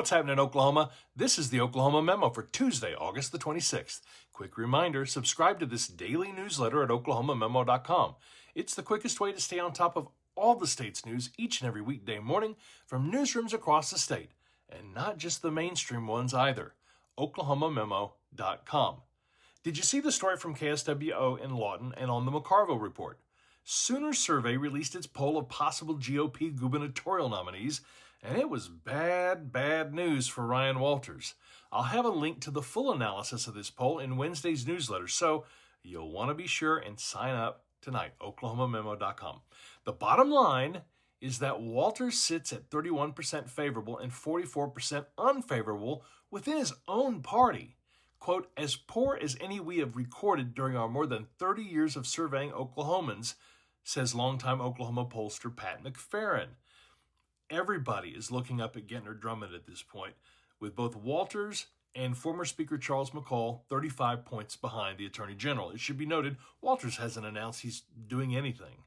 what's happening in Oklahoma? This is the Oklahoma Memo for Tuesday, August the 26th. Quick reminder, subscribe to this daily newsletter at oklahomamemo.com. It's the quickest way to stay on top of all the state's news each and every weekday morning from newsrooms across the state, and not just the mainstream ones either. oklahomamemo.com. Did you see the story from KSWO in Lawton and on the McCarville Report? Sooner Survey released its poll of possible GOP gubernatorial nominees, and it was bad news for Ryan Walters. I'll have a link to the full analysis of this poll in Wednesday's newsletter, so you'll want to be sure and sign up tonight, oklahomamemo.com. The bottom line is that Walters sits at 31% favorable and 44% unfavorable within his own party. Quote, as poor as any we have recorded during our more than 30 years of surveying Oklahomans, says longtime Oklahoma pollster Pat McFerrin. Everybody is looking up at Gentner Drummond at this point, with both Walters and former Speaker Charles McCall 35 points behind the Attorney General. It should be noted, Walters hasn't announced he's doing anything.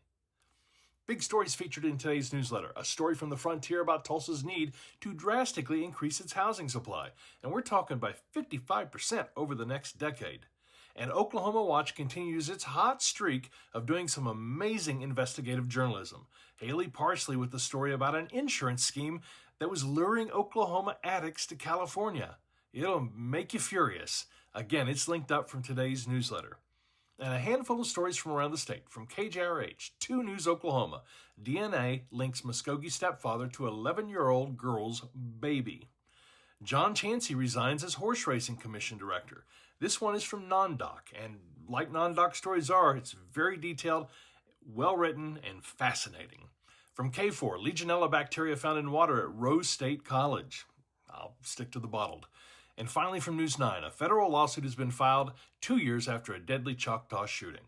Big stories featured in today's newsletter. A story from the frontier about Tulsa's need to drastically increase its housing supply, and we're talking by 55% over the next decade. And Oklahoma Watch continues its hot streak of doing some amazing investigative journalism. Haley Parsley with the story about an insurance scheme that was luring Oklahoma addicts to California. It'll make you furious. Again, it's linked up from today's newsletter. And a handful of stories from around the state. From KJRH, 2 News Oklahoma. DNA links Muskogee stepfather to 11-year-old girl's baby. John Chansey resigns as horse racing commission director. This one is from NonDoc, and like NonDoc stories are, it's very detailed, well-written, and fascinating. From K4, Legionella bacteria found in water at Rose State College. I'll stick to the bottled. And finally from News 9, a federal lawsuit has been filed 2 years after a deadly Choctaw shooting.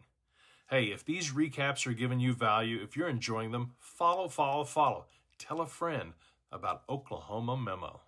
Hey, if these recaps are giving you value, if you're enjoying them, follow. Tell a friend about Oklahoma Memo.